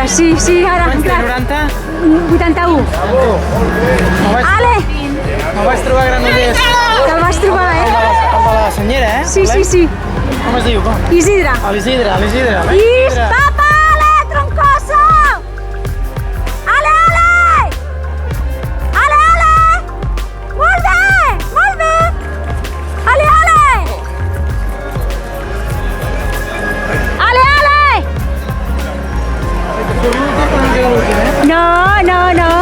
Sí, sí, ara. Quants té, 90? 81. Ale! Me vaig trobar Granollers. Te'l vas trobar, El de la senyera, eh? Sí, sí, sí. Com es diu? Com? Isidre. A l'Isidre, a l'Isidre. Is, papa, ale, troncoso! Ale, ale! Ale, ale! Molt bé, molt bé! Ale, ale! Ale, ale! No, no, no.